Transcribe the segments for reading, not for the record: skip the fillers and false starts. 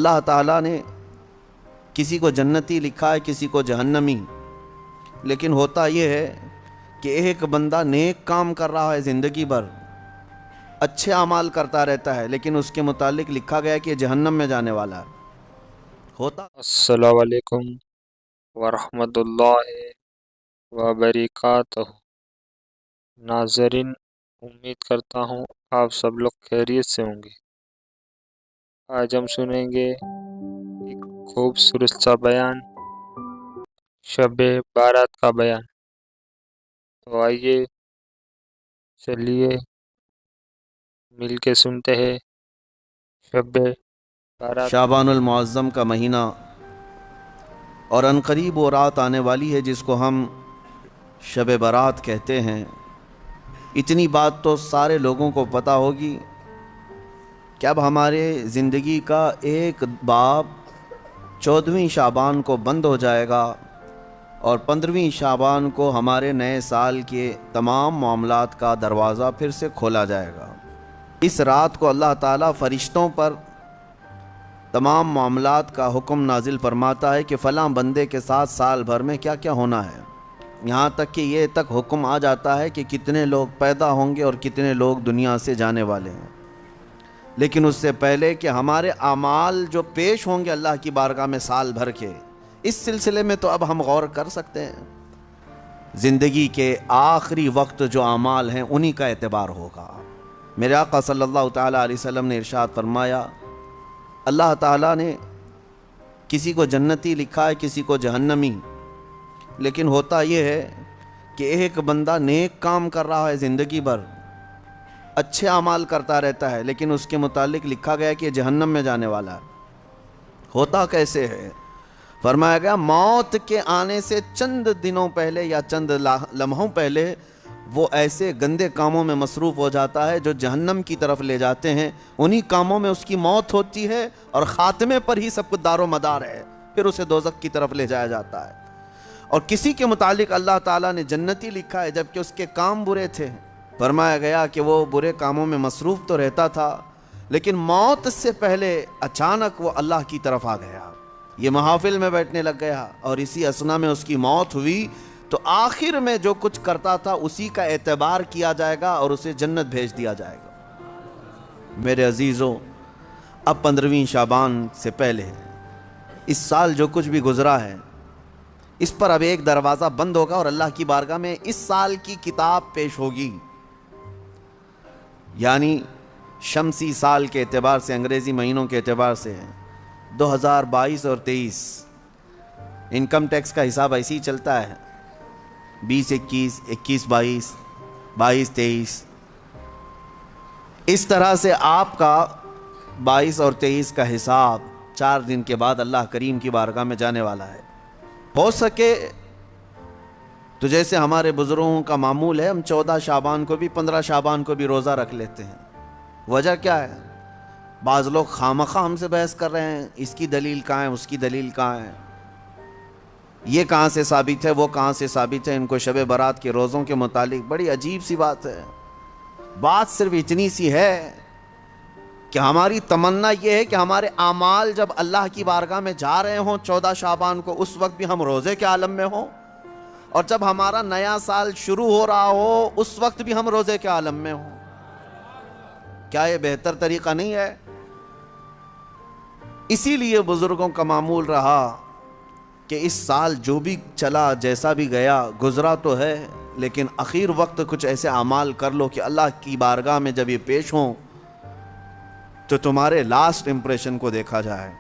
اللہ تعالیٰ نے کسی کو جنتی لکھا ہے، کسی کو جہنمی، لیکن ہوتا یہ ہے کہ ایک بندہ نیک کام کر رہا ہے زندگی بھر، اچھے اعمال کرتا رہتا ہے، لیکن اس کے متعلق لکھا گیا کہ یہ جہنم میں جانے والا ہے۔ ہوتا السلام علیکم ورحمۃ اللہ وبرکاتہ۔ ناظرین، امید کرتا ہوں آپ سب لوگ خیریت سے ہوں گے۔ آج ہم سنیں گے ایک خوبصورت سا بیان، شب بارات کا بیان۔ تو آئیے چلیے مل کے سنتے ہیں شب بارات۔ شعبان المعظم کا مہینہ اور عنقریب وہ رات آنے والی ہے جس کو ہم شب برات کہتے ہیں۔ اتنی بات تو سارے لوگوں کو پتہ ہوگی کہ اب ہمارے زندگی کا ایک باب 14ویں شعبان کو بند ہو جائے گا اور 15ویں شعبان کو ہمارے نئے سال کے تمام معاملات کا دروازہ پھر سے کھولا جائے گا۔ اس رات کو اللہ تعالیٰ فرشتوں پر تمام معاملات کا حکم نازل فرماتا ہے کہ فلاں بندے کے ساتھ سال بھر میں کیا کیا ہونا ہے، یہاں تک کہ یہ تک حکم آ جاتا ہے کہ کتنے لوگ پیدا ہوں گے اور کتنے لوگ دنیا سے جانے والے ہیں۔ لیکن اس سے پہلے کہ ہمارے اعمال جو پیش ہوں گے اللہ کی بارگاہ میں سال بھر کے، اس سلسلے میں تو اب ہم غور کر سکتے ہیں۔ زندگی کے آخری وقت جو اعمال ہیں انہی کا اعتبار ہوگا۔ میرے آقا صلی اللہ تعالیٰ علیہ وسلم نے ارشاد فرمایا، اللہ تعالیٰ نے کسی کو جنتی لکھا ہے، کسی کو جہنمی، لیکن ہوتا یہ ہے کہ ایک بندہ نیک کام کر رہا ہے زندگی بھر، اچھے اعمال کرتا رہتا ہے، لیکن اس کے متعلق لکھا گیا کہ یہ جہنم میں جانے والا ہے۔ ہوتا کیسے ہے؟ فرمایا گیا موت کے آنے سے چند دنوں پہلے یا چند لمحوں پہلے وہ ایسے گندے کاموں میں مصروف ہو جاتا ہے جو جہنم کی طرف لے جاتے ہیں، انہی کاموں میں اس کی موت ہوتی ہے اور خاتمے پر ہی سب کچھ دار و مدار ہے، پھر اسے دوزخ کی طرف لے جایا جاتا ہے۔ اور کسی کے متعلق اللہ تعالیٰ نے جنتی لکھا ہے جبکہ اس کے کام برے تھے۔ فرمایا گیا کہ وہ برے کاموں میں مصروف تو رہتا تھا، لیکن موت سے پہلے اچانک وہ اللہ کی طرف آ گیا، یہ محافل میں بیٹھنے لگ گیا، اور اسی اثنا میں اس کی موت ہوئی تو آخر میں جو کچھ کرتا تھا اسی کا اعتبار کیا جائے گا اور اسے جنت بھیج دیا جائے گا۔ میرے عزیزوں، اب 15ویں شعبان سے پہلے اس سال جو کچھ بھی گزرا ہے اس پر اب ایک دروازہ بند ہوگا اور اللہ کی بارگاہ میں اس سال کی کتاب پیش ہوگی، یعنی شمسی سال کے اعتبار سے، انگریزی مہینوں کے اعتبار سے 2022 اور 23 انکم ٹیکس کا حساب ایسے ہی چلتا ہے، 20-21 21-22 22-23، اس طرح سے آپ کا 22 اور 23 کا حساب 4 دن کے بعد اللہ کریم کی بارگاہ میں جانے والا ہے۔ ہو سکے تو جیسے ہمارے بزرگوں کا معمول ہے، ہم 14 شعبان کو بھی 15 شعبان کو بھی روزہ رکھ لیتے ہیں۔ وجہ کیا ہے؟ بعض لوگ خامخواہ ہم سے بحث کر رہے ہیں، اس کی دلیل کہاں ہے، اس کی دلیل کہاں ہے، یہ کہاں سے ثابت ہے، وہ کہاں سے ثابت ہے۔ ان کو شب برات کے روزوں کے متعلق بڑی عجیب سی بات ہے۔ بات صرف اتنی سی ہے کہ ہماری تمنا یہ ہے کہ ہمارے اعمال جب اللہ کی بارگاہ میں جا رہے ہوں 14 شعبان کو، اس وقت بھی ہم روزے کے عالم میں ہوں، اور جب ہمارا نیا سال شروع ہو رہا ہو اس وقت بھی ہم روزے کے عالم میں ہوں۔ کیا یہ بہتر طریقہ نہیں ہے؟ اسی لیے بزرگوں کا معمول رہا کہ اس سال جو بھی چلا، جیسا بھی گیا، گزرا تو ہے، لیکن اخیر وقت کچھ ایسے اعمال کر لو کہ اللہ کی بارگاہ میں جب یہ پیش ہوں تو تمہارے لاسٹ امپریشن کو دیکھا جائے،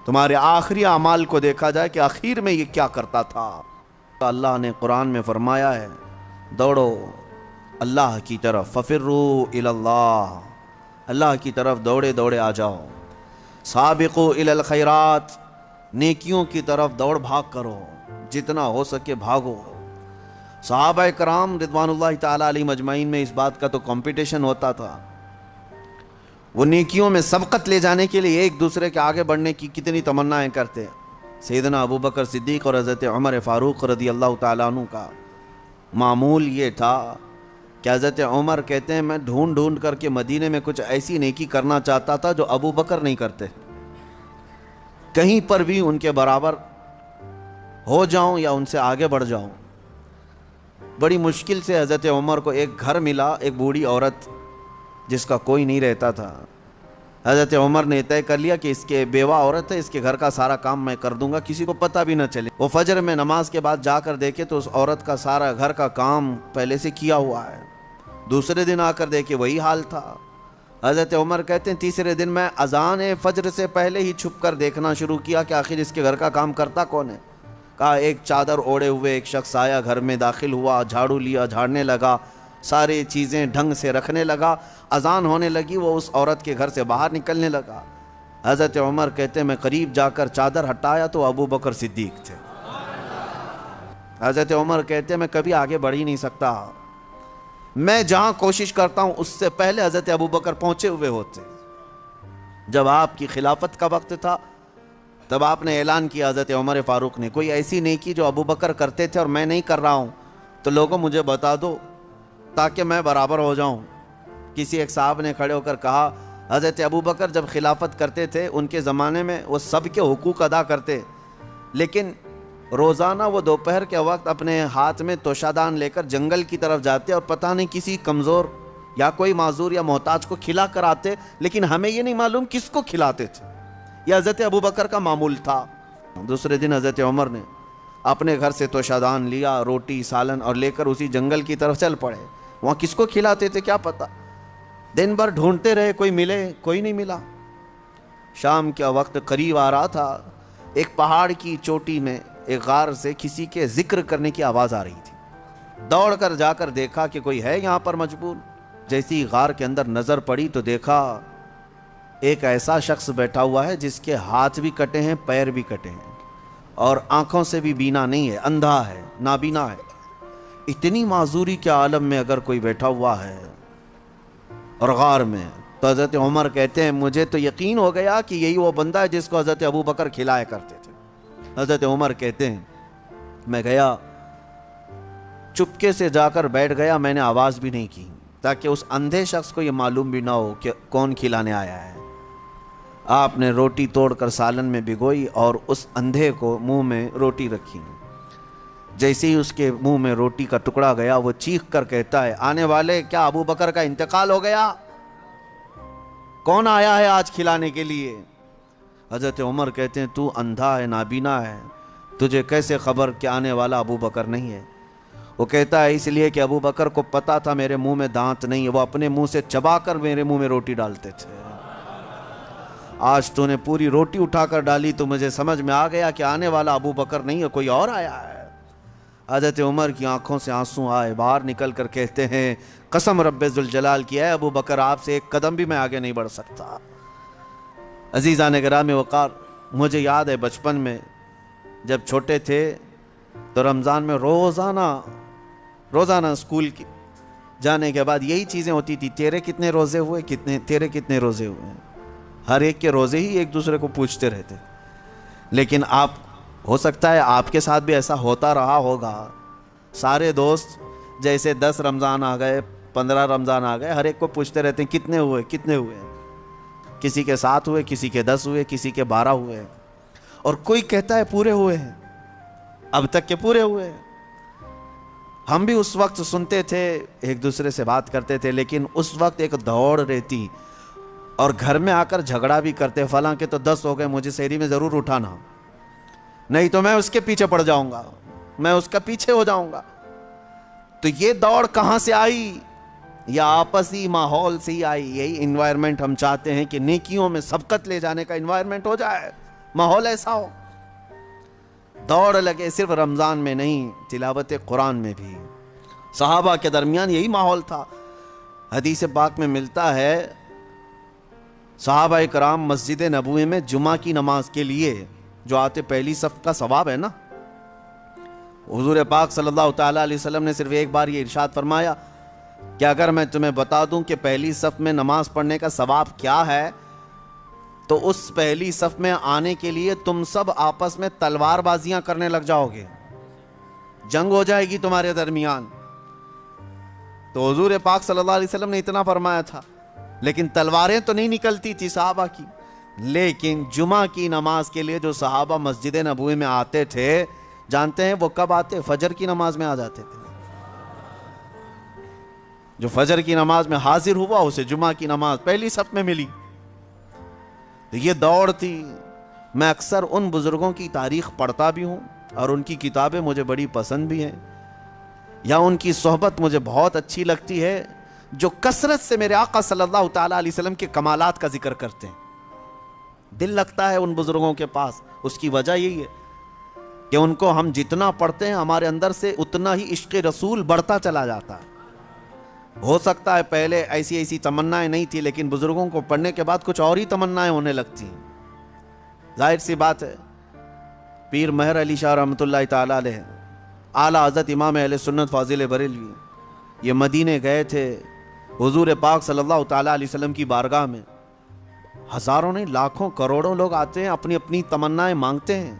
تمہارے آخری اعمال کو دیکھا جائے کہ آخر میں یہ کیا کرتا تھا۔ اللہ نے قرآن میں فرمایا ہے، دوڑو اللہ کی طرف، ففروا الی اللہ، اللہ کی طرف دوڑے دوڑے آ جاؤ، سابقوا الی الخیرات، نیکیوں کی طرف دوڑ بھاگ کرو، جتنا ہو سکے بھاگو۔ صحابہ کرام رضوان اللہ تعالیٰ علیہ مجمعین میں اس بات کا تو کمپٹیشن ہوتا تھا، وہ نیکیوں میں سبقت لے جانے کے لیے ایک دوسرے کے آگے بڑھنے کی کتنی تمنائیں کرتے۔ سیدنا ابو بکر صدیق اور حضرت عمر فاروق رضی اللہ تعالیٰ عنہ کا معمول یہ تھا کہ حضرت عمر کہتے ہیں میں ڈھونڈ ڈھونڈ کر کے مدینے میں کچھ ایسی نیکی کرنا چاہتا تھا جو ابو بکر نہیں کرتے، کہیں پر بھی ان کے برابر ہو جاؤں یا ان سے آگے بڑھ جاؤں۔ بڑی مشکل سے حضرت عمر کو ایک گھر ملا، ایک بوڑھی عورت جس کا کوئی نہیں رہتا تھا۔ حضرت عمر نے طے کر لیا کہ اس کے بیوہ عورت ہے، اس کے گھر کا سارا کام میں کر دوں گا، کسی کو پتہ بھی نہ چلے۔ وہ فجر میں نماز کے بعد جا کر دیکھے تو اس عورت کا سارا گھر کا کام پہلے سے کیا ہوا ہے۔ دوسرے دن آ کر دیکھے وہی حال تھا۔ حضرت عمر کہتے ہیں تیسرے دن میں اذان فجر سے پہلے ہی چھپ کر دیکھنا شروع کیا کہ آخر اس کے گھر کا کام کرتا کون ہے۔ کہا ایک چادر اوڑھے ہوئے ایک شخص آیا، گھر میں داخل ہوا، جھاڑو لیا، جھاڑنے لگا، ساری چیزیں ڈھنگ سے رکھنے لگا۔ اذان ہونے لگی، وہ اس عورت کے گھر سے باہر نکلنے لگا۔ حضرت عمر کہتے ہیں میں قریب جا کر چادر ہٹایا تو ابو بکر صدیق تھے۔ حضرت عمر کہتے ہیں میں کبھی آگے بڑھ ہی نہیں سکتا، میں جہاں کوشش کرتا ہوں اس سے پہلے حضرت ابو بکر پہنچے ہوئے ہوتے۔ جب آپ کی خلافت کا وقت تھا تب آپ نے اعلان کیا، حضرت عمر فاروق نے، کوئی ایسی نیکی جو ابو بکر کرتے تھے اور میں نہیں کر رہا ہوں تو لوگوں مجھے بتا دو تاکہ میں برابر ہو جاؤں۔ کسی ایک صاحب نے کھڑے ہو کر کہا حضرت ابو بکر جب خلافت کرتے تھے ان کے زمانے میں وہ سب کے حقوق ادا کرتے، لیکن روزانہ وہ دوپہر کے وقت اپنے ہاتھ میں توشادان لے کر جنگل کی طرف جاتے اور پتہ نہیں کسی کمزور یا کوئی معذور یا محتاج کو کھلا کر آتے، لیکن ہمیں یہ نہیں معلوم کس کو کھلاتے تھے۔ یہ حضرت ابو بکر کا معمول تھا۔ دوسرے دن حضرت عمر نے اپنے گھر سے توشادان لیا، روٹی سالن، اور لے کر اسی جنگل کی طرف چل پڑے۔ وہاں کس کو کھلاتے تھے کیا پتہ، دن بھر ڈھونڈتے رہے، کوئی ملے، کوئی نہیں ملا۔ شام کا وقت قریب آ رہا تھا، ایک پہاڑ کی چوٹی میں ایک غار سے کسی کے ذکر کرنے کی آواز آ رہی تھی۔ دوڑ کر جا کر دیکھا کہ کوئی ہے یہاں پر مجبور۔ جیسی غار کے اندر نظر پڑی تو دیکھا ایک ایسا شخص بیٹھا ہوا ہے جس کے ہاتھ بھی کٹے ہیں، پیر بھی کٹے ہیں، اور آنکھوں سے بھی بینا نہیں ہے، اندھا ہے، نابینا ہے۔ اتنی معذوری کے عالم میں اگر کوئی بیٹھا ہوا ہے اور غار میں، تو حضرت عمر کہتے ہیں مجھے تو یقین ہو گیا کہ یہی وہ بندہ ہے جس کو حضرت ابو بکر کھلایا کرتے تھے۔ حضرت عمر کہتے ہیں میں گیا، چپکے سے جا کر بیٹھ گیا، میں نے آواز بھی نہیں کی تاکہ اس اندھے شخص کو یہ معلوم بھی نہ ہو کہ کون کھلانے آیا ہے۔ آپ نے روٹی توڑ کر سالن میں بھگوئی اور اس اندھے کو منہ میں روٹی رکھی۔ جیسے ہی اس کے منہ میں روٹی کا ٹکڑا گیا وہ چیخ کر کہتا ہے آنے والے، کیا ابو بکر کا انتقال ہو گیا؟ کون آیا ہے آج کھلانے کے لیے؟ حضرت عمر کہتے ہیں تو اندھا ہے، نابینا ہے، تجھے کیسے خبر کہ آنے والا ابو بکر نہیں ہے؟ وہ کہتا ہے اس لیے کہ ابو بکر کو پتا تھا میرے منہ میں دانت نہیں ہے، وہ اپنے منہ سے چبا کر میرے منہ میں روٹی ڈالتے تھے۔ آج تو نے پوری روٹی اٹھا کر ڈالی تو مجھے سمجھ میں آ گیا کہ آنے والا ابو بکر نہیں ہے، کوئی اور آیا ہے۔ حضرت عمر کی آنکھوں سے آنسو آئے، باہر نکل کر کہتے ہیں قسم رب ذوالجلال کی ہے ابو بکر آپ سے ایک قدم بھی میں آگے نہیں بڑھ سکتا۔ عزیزان گرامی وقار، مجھے یاد ہے بچپن میں جب چھوٹے تھے تو رمضان میں روزانہ اسکول کی جانے کے بعد یہی چیزیں ہوتی تھی، تیرے کتنے روزے ہوئے، تیرے کتنے روزے ہوئے ہیں۔ ہر ایک کے روزے ہی ایک دوسرے کو پوچھتے رہتے۔ لیکن آپ ہو سکتا ہے آپ کے ساتھ بھی ایسا ہوتا رہا ہوگا، سارے دوست جیسے 10 رمضان آ گئے، 15 رمضان آ گئے، ہر ایک کو پوچھتے رہتے ہیں کتنے ہوئے کتنے ہوئے۔ کسی کے 7 ہوئے، کسی کے 10 ہوئے، کسی کے 12 ہوئے، اور کوئی کہتا ہے پورے ہوئے ہیں، اب تک کے پورے ہوئے ہیں۔ ہم بھی اس وقت سنتے تھے، ایک دوسرے سے بات کرتے تھے، لیکن اس وقت ایک دوڑ رہتی اور گھر میں آ کر جھگڑا بھی کرتے، فلاں کے تو 10 ہو گئے، مجھے سحری میں ضرور اٹھانا، نہیں تو میں اس کے پیچھے پڑ جاؤں گا، میں اس کا پیچھے ہو جاؤں گا۔ تو یہ دوڑ کہاں سے آئی؟ یا آپسی ماحول سے ہی آئی۔ یہی انوائرمنٹ ہم چاہتے ہیں کہ نیکیوں میں سبقت لے جانے کا انوائرمنٹ ہو جائے، ماحول ایسا ہو، دوڑ لگے، صرف رمضان میں نہیں، تلاوت قرآن میں بھی۔ صحابہ کے درمیان یہی ماحول تھا۔ حدیث پاک میں ملتا ہے صحابہ کرام مسجد نبوی میں جمعہ کی نماز کے لیے جو آتے، پہلی صف کا ثواب ہے نا، حضور پاک صلی اللہ تعالیٰ علیہ وسلم نے صرف ایک بار یہ ارشاد فرمایا کہ اگر میں تمہیں بتا دوں کہ پہلی صف میں نماز پڑھنے کا ثواب کیا ہے تو اس پہلی صف میں آنے کے لیے تم سب آپس میں تلوار بازیاں کرنے لگ جاؤ گے، جنگ ہو جائے گی تمہارے درمیان۔ تو حضور پاک صلی اللہ علیہ وسلم نے اتنا فرمایا تھا، لیکن تلواریں تو نہیں نکلتی تھی صحابہ کی، لیکن جمعہ کی نماز کے لیے جو صحابہ مسجد نبوی میں آتے تھے، جانتے ہیں وہ کب آتے؟ فجر کی نماز میں آ جاتے تھے۔ جو فجر کی نماز میں حاضر ہوا اسے جمعہ کی نماز پہلی صف میں ملی۔ تو یہ دوڑ تھی۔ میں اکثر ان بزرگوں کی تاریخ پڑھتا بھی ہوں اور ان کی کتابیں مجھے بڑی پسند بھی ہیں، یا ان کی صحبت مجھے بہت اچھی لگتی ہے، جو کثرت سے میرے آقا صلی اللہ تعالیٰ علیہ وسلم کے کمالات کا ذکر کرتے ہیں۔ دل لگتا ہے ان بزرگوں کے پاس۔ اس کی وجہ یہی ہے کہ ان کو ہم جتنا پڑھتے ہیں ہمارے اندر سے اتنا ہی عشق رسول بڑھتا چلا جاتا ہے۔ ہو سکتا ہے پہلے ایسی تمنائیں نہیں تھی، لیکن بزرگوں کو پڑھنے کے بعد کچھ اور ہی تمنائیں ہونے لگتی ہیں۔ ظاہر سی بات ہے، پیر مہر علی شاہ رحمۃ اللہ تعالیٰ علیہ، اعلیٰ حضرت امام اہل سنت فاضل بریلوی، یہ مدینے گئے تھے حضور پاک صلی اللہ تعالیٰ علیہ وسلم کی بارگاہ میں۔ ہزاروں نہیں، لاکھوں کروڑوں لوگ آتے ہیں، اپنی اپنی تمنائیں مانگتے ہیں۔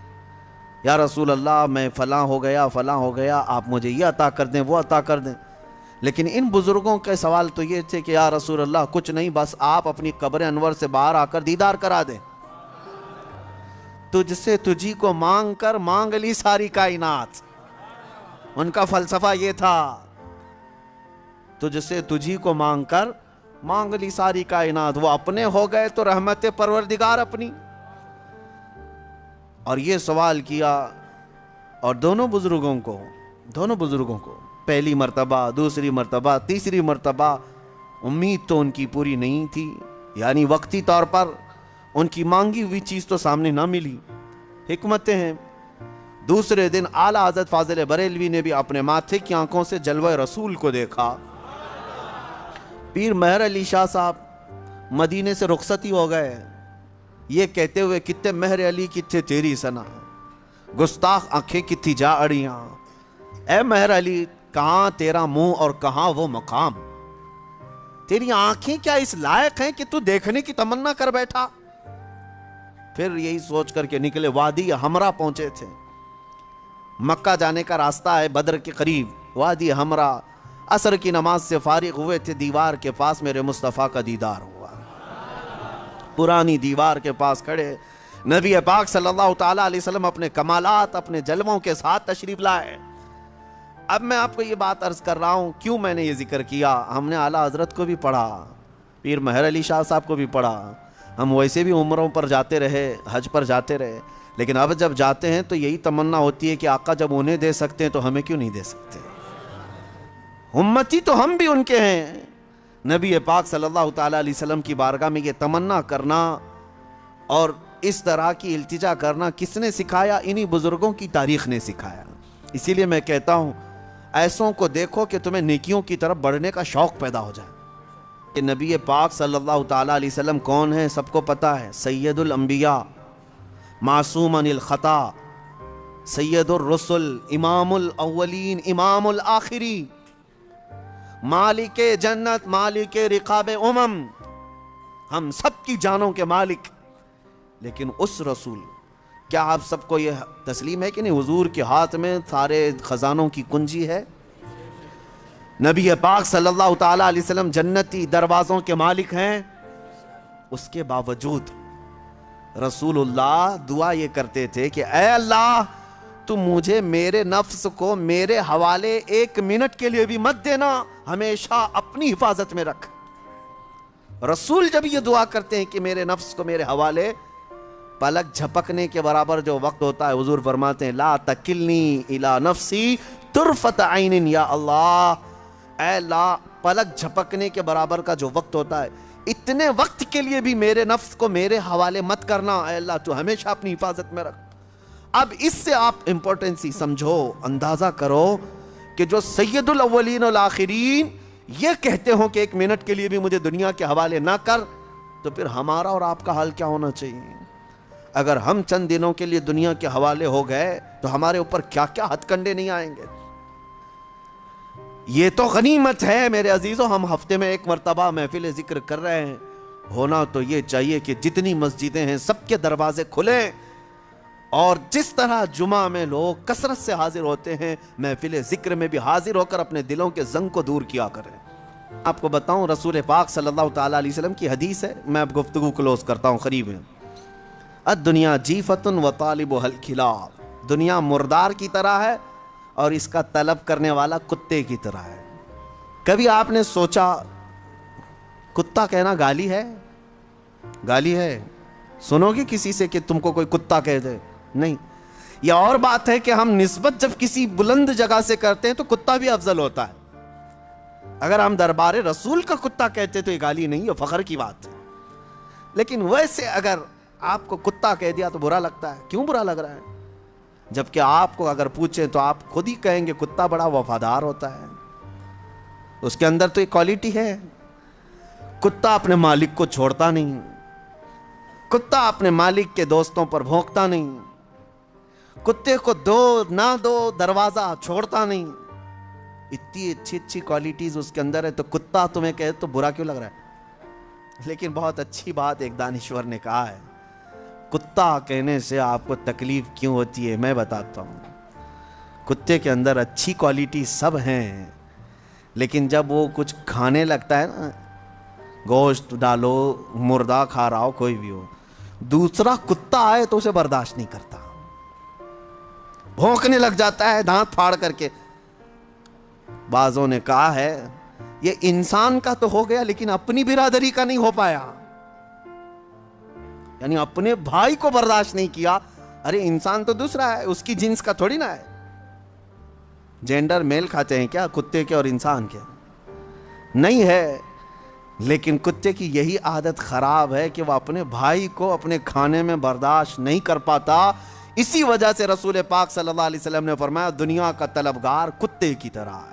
یا رسول اللہ میں فلاں ہو گیا، آپ مجھے یہ عطا کر دیں، وہ عطا کر دیں۔ لیکن ان بزرگوں کے سوال تو یہ تھے کہ یا رسول اللہ کچھ نہیں، بس آپ اپنی قبر انور سے باہر آ کر دیدار کرا دیں۔ تجھ سے تجھی کو مانگ کر مانگ لی ساری کائنات۔ ان کا فلسفہ یہ تھا، تجھ سے تجھی کو مانگ کر مانگ لی ساری کائنات۔ وہ اپنے ہو گئے تو رحمت پروردگار اپنی۔ اور یہ سوال کیا، اور دونوں بزرگوں کو پہلی مرتبہ، دوسری مرتبہ، تیسری مرتبہ امید تو ان کی پوری نہیں تھی، یعنی وقتی طور پر ان کی مانگی ہوئی چیز تو سامنے نہ ملی۔ حکمتیں ہیں۔ دوسرے دن اعلیٰ حضرت فاضل بریلوی نے بھی اپنے ماتھے کی آنکھوں سے جلوہ رسول کو دیکھا۔ پیر مہر علی شاہ صاحب مدینے سے رخصتی ہو گئے، یہ کہتے ہوئے کتے مہر علی کتے تیری سنا، گستاخ آنکھیں کتھی جا اڑیاں۔ اے مہر علی، کہاں تیرا منہ اور کہاں وہ مقام؟ تیری آنکھیں کیا اس لائق ہیں کہ تو دیکھنے کی تمنا کر بیٹھا؟ پھر یہی سوچ کر کے نکلے، وادی ہمراہ پہنچے تھے۔ مکہ جانے کا راستہ ہے بدر کے قریب، وادی ہمراہ۔ عصر کی نماز سے فارغ ہوئے تھے، دیوار کے پاس میرے مصطفیٰ کا دیدار ہوا۔ پرانی دیوار کے پاس کھڑے نبی پاک صلی اللہ تعالیٰ علیہ وسلم اپنے کمالات، اپنے جلووں کے ساتھ تشریف لائے۔ اب میں آپ کو یہ بات عرض کر رہا ہوں، کیوں میں نے یہ ذکر کیا؟ ہم نے اعلیٰ حضرت کو بھی پڑھا، پیر مہر علی شاہ صاحب کو بھی پڑھا، ہم ویسے بھی عمروں پر جاتے رہے، حج پر جاتے رہے، لیکن اب جب جاتے ہیں تو یہی تمنا ہوتی ہے کہ آقا جب انہیں دے سکتے ہیں تو ہمیں کیوں نہیں دے سکتے؟ امتی تو ہم بھی ان کے ہیں۔ نبی پاک صلی اللہ تعالیٰ علیہ وسلم کی بارگاہ میں یہ تمنا کرنا اور اس طرح کی التجا کرنا کس نے سکھایا؟ انہی بزرگوں کی تاریخ نے سکھایا۔ اسی لیے میں کہتا ہوں، ایسوں کو دیکھو کہ تمہیں نیکیوں کی طرف بڑھنے کا شوق پیدا ہو جائے۔ کہ نبی پاک صلی اللہ تعالیٰ علیہ وسلم کون ہے سب کو پتا ہے، سید الانبیاء، معصوم عن الخطا، سید الرسل، امام الاولین، امام الآخرین، مالک جنت، مالک رقاب ہم سب کی جانوں کے مالک۔ لیکن اس رسول، کیا آپ سب کو یہ تسلیم ہے کہ نہیں حضور کے ہاتھ میں سارے خزانوں کی کنجی ہے؟ نبی پاک صلی اللہ تعالیٰ علیہ وسلم جنتی دروازوں کے مالک ہیں، اس کے باوجود رسول اللہ دعا یہ کرتے تھے کہ اے اللہ، تو مجھے میرے نفس کو میرے حوالے 1 منٹ کے لیے بھی مت دینا، ہمیشہ اپنی حفاظت میں رکھ۔ رسول جب یہ دعا کرتے ہیں کہ میرے نفس کو میرے حوالے، پلک جھپکنے کے برابر جو وقت ہوتا ہے حضور فرماتے ہیں لا تکلنی الی نفسی طرفت عین یا اللہ، اے اللہ، پلک جھپکنے کے برابر کا جو وقت ہوتا ہے، اتنے وقت کے لیے بھی میرے نفس کو میرے حوالے مت کرنا، اے اللہ تو ہمیشہ اپنی حفاظت میں رکھ۔ اب اس سے آپ امپورٹنسی سمجھو، اندازہ کرو کہ جو سید الاولین والآخرین یہ کہتے ہوں کہ 1 منٹ کے لیے بھی مجھے دنیا کے حوالے نہ کر، تو پھر ہمارا اور آپ کا حال کیا ہونا چاہیے؟ اگر ہم چند دنوں کے لیے دنیا کے حوالے ہو گئے تو ہمارے اوپر کیا کیا ہتھ کنڈے نہیں آئیں گے۔ یہ تو غنیمت ہے میرے عزیزوں، ہم ہفتے میں 1 مرتبہ محفل ذکر کر رہے ہیں، ہونا تو یہ چاہیے کہ جتنی مسجدیں ہیں سب کے دروازے کھلیں، اور جس طرح جمعہ میں لوگ کثرت سے حاضر ہوتے ہیں، محفل ذکر میں بھی حاضر ہو کر اپنے دلوں کے زنگ کو دور کیا کریں۔ آپ کو بتاؤں، رسول پاک صلی اللہ تعالیٰ علیہ وسلم کی حدیث ہے، میں اب گفتگو کلوز کرتا ہوں، قریب ہے۔ الدنیا جیفتن و طالبها الکلاب، دنیا مردار کی طرح ہے اور اس کا طلب کرنے والا کتے کی طرح ہے۔ کبھی آپ نے سوچا کتا کہنا گالی ہے؟ گالی ہے؟ سنو گے کسی سے کہ تم کو کوئی کتا کہہ دے؟ نہیں۔ یہ اور بات ہے کہ ہم نسبت جب کسی بلند جگہ سے کرتے ہیں تو کتا بھی افضل ہوتا ہے۔ اگر ہم دربار رسول کا کتا کہتے تو یہ گالی نہیں، یہ فخر کی بات ہے۔ لیکن ویسے اگر آپ کو کتا کہہ دیا تو برا لگتا ہے۔ کیوں برا لگ رہا ہے؟ جبکہ آپ کو اگر پوچھیں تو آپ خود ہی کہیں گے کتا بڑا وفادار ہوتا ہے، اس کے اندر تو ایک کوالٹی ہے۔ کتا اپنے مالک کو چھوڑتا نہیں، کتا اپنے مالک کے دوستوں پر بھونکتا نہیں، کتے کو دو نہ دو دروازہ چھوڑتا نہیں۔ اتنی اچھی اچھی کوالٹیز اس کے اندر ہے، تو کتا تمہیں کہے تو برا کیوں لگ رہا ہے؟ لیکن بہت اچھی بات ایک دانشور نے کہا ہے، کتا کہنے سے آپ کو تکلیف کیوں ہوتی ہے میں بتاتا ہوں۔ کتے کے اندر اچھی کوالٹی سب ہیں، لیکن جب وہ کچھ کھانے لگتا ہے نا، گوشت ڈالو، مردہ کھا رہا ہو کوئی بھی ہو، دوسرا کتا آئے تو اسے برداشت نہیں کرتا، بھونکنے لگ جاتا ہے دانت پھاڑ کر کے۔ بعضوں نے کہا ہے یہ انسان کا تو ہو گیا لیکن اپنی برادری کا نہیں ہو پایا، یعنی اپنے بھائی کو برداشت نہیں کیا۔ ارے انسان تو دوسرا ہے، اس کی جنس کا تھوڑی نہ ہے۔ جینڈر میل کھاتے ہیں کیا کتے کے اور انسان کے؟ نہیں ہے۔ لیکن کتے کی یہی عادت خراب ہے کہ وہ اپنے بھائی کو اپنے کھانے میں برداشت نہیں کر پاتا۔ اسی وجہ سے رسول پاک صلی اللہ علیہ وسلم نے فرمایا دنیا کا طلبگار کتے کی طرح ہے۔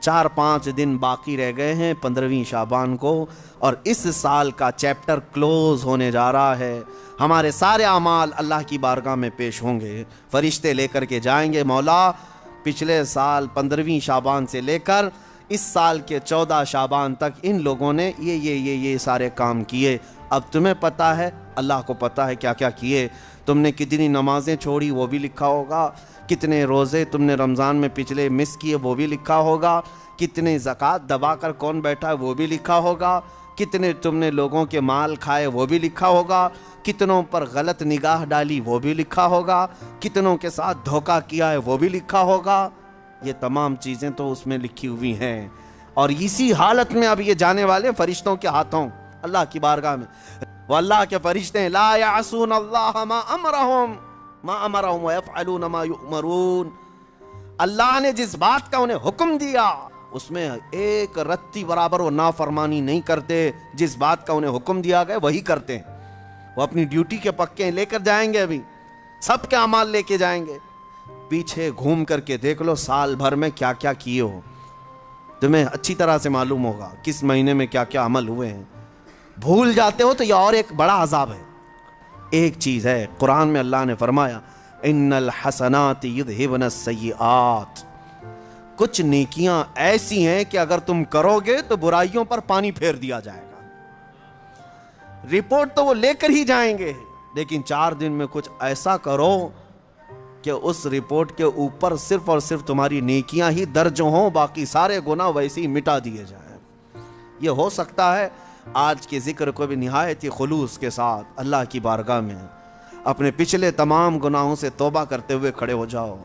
4-5 دن باقی رہ گئے ہیں 15ویں شعبان کو، اور اس سال کا چیپٹر کلوز ہونے جا رہا ہے۔ ہمارے سارے اعمال اللہ کی بارگاہ میں پیش ہوں گے، فرشتے لے کر کے جائیں گے، مولا پچھلے سال 15ویں شعبان سے لے کر اس سال کے 14 شعبان تک ان لوگوں نے یہ سارے کام کیے۔ اب تمہیں پتہ ہے، اللہ کو پتہ ہے کیا کیا کیے۔ تم نے کتنی نمازیں چھوڑی وہ بھی لکھا ہوگا، کتنے روزے تم نے رمضان میں پچھلے مس کیے وہ بھی لکھا ہوگا، کتنے زکوٰۃ دبا کر کون بیٹھا ہے وہ بھی لکھا ہوگا، کتنے تم نے لوگوں کے مال کھائے وہ بھی لکھا ہوگا، کتنوں پر غلط نگاہ ڈالی وہ بھی لکھا ہوگا، کتنوں کے ساتھ دھوکہ کیا ہے وہ بھی لکھا ہوگا۔ یہ تمام چیزیں تو اس میں لکھی ہوئی ہیں، اور اسی حالت میں اب یہ جانے والے فرشتوں کے ہاتھوں اللہ کی بارگاہ میں۔ وہ اللہ کے فرشتے ہیں، لا یعصون اللہ ما امرہم ویفعلون ما یؤمرون۔ اللہ نے جس بات کا انہیں حکم دیا اس میں ایک رتی برابر وہ نافرمانی نہیں کرتے، جس بات کا انہیں حکم دیا گیا وہی کرتے ہیں۔ وہ اپنی ڈیوٹی کے پکے لے کر جائیں گے، ابھی سب کے اعمال لے کے جائیں گے۔ پیچھے گھوم کر کے دیکھ لو سال بھر میں کیا کیا کیے ہو، تمہیں اچھی طرح سے معلوم ہوگا کس مہینے میں کیا کیا عمل ہوئے ہیں۔ بھول جاتے ہو تو یہ اور ایک بڑا عذاب ہے۔ ایک چیز ہے، قرآن میں اللہ نے فرمایا ان الحسنات یذہبن السیئات، کچھ نیکیاں ایسی ہیں کہ اگر تم کرو گے تو برائیوں پر پانی پھیر دیا جائے گا۔ رپورٹ تو وہ لے کر ہی جائیں گے، لیکن 4 دن میں کچھ ایسا کرو کہ اس رپورٹ کے اوپر صرف اور صرف تمہاری نیکیاں ہی درج ہوں، باقی سارے گناہ ویسے ہی مٹا دیے جائیں۔ یہ ہو سکتا ہے آج کے ذکر کو بھی نہایت ہی خلوص کے ساتھ اللہ کی بارگاہ میں اپنے پچھلے تمام گناہوں سے توبہ کرتے ہوئے کھڑے ہو جاؤ،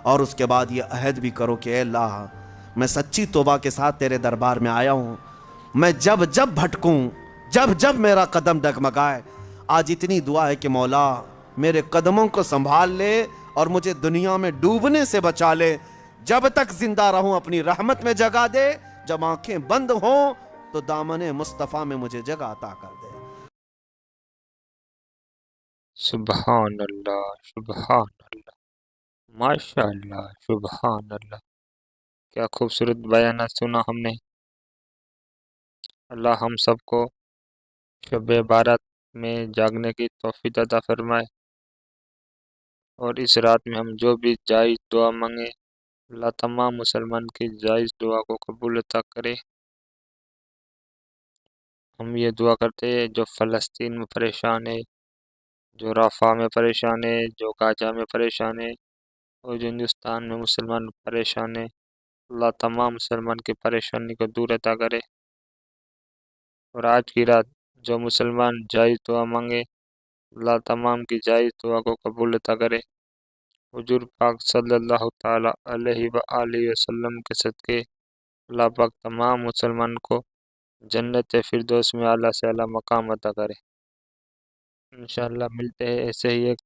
اور اس کے بعد یہ عہد بھی کرو کہ اے اللہ میں سچی توبہ کے ساتھ تیرے دربار میں آیا ہوں، میں جب جب بھٹکوں، جب جب میرا قدم ڈگمگائے، آج اتنی دعا ہے کہ مولا میرے قدموں کو سنبھال لے اور مجھے دنیا میں ڈوبنے سے بچا لے، جب تک زندہ رہوں اپنی رحمت میں جگہ دے، جب آنکھیں بند ہوں تو دامن مصطفیٰ میں مجھے جگہ عطا کر دے۔ سبحان اللہ، سبحان اللہ، ماشاء اللہ، سبحان اللہ، کیا خوبصورت بیانات سنا ہم نے۔ اللہ ہم سب کو شب بارات میں جاگنے کی توفیق عطا فرمائے، اور اس رات میں ہم جو بھی جائز دعا مانگے اللہ تمام مسلمان کی جائز دعا کو قبول عطا کرے۔ ہم یہ دعا کرتے ہیں جو فلسطین میں پریشان ہے، جو رافع میں پریشان ہے، جو غزہ میں پریشان ہے، اور جو ہندوستان میں مسلمان پریشان ہے، اللہ تمام مسلمان کی پریشانی کو دور عطا کرے۔ اور آج کی رات جو مسلمان جائز دعا مانگے اللہ تمام کی جائز دعا کو قبول عطا کرے۔ حضور پاک صلی اللہ تعالیٰ علیہ وآلہ وسلم کے صدقے اللہ پاک تمام مسلمان کو جنت فردوس میں اعلیٰ سے اعلیٰ مقام عطا کرے۔ انشاءاللہ ملتے ہیں ایسے ہی ایک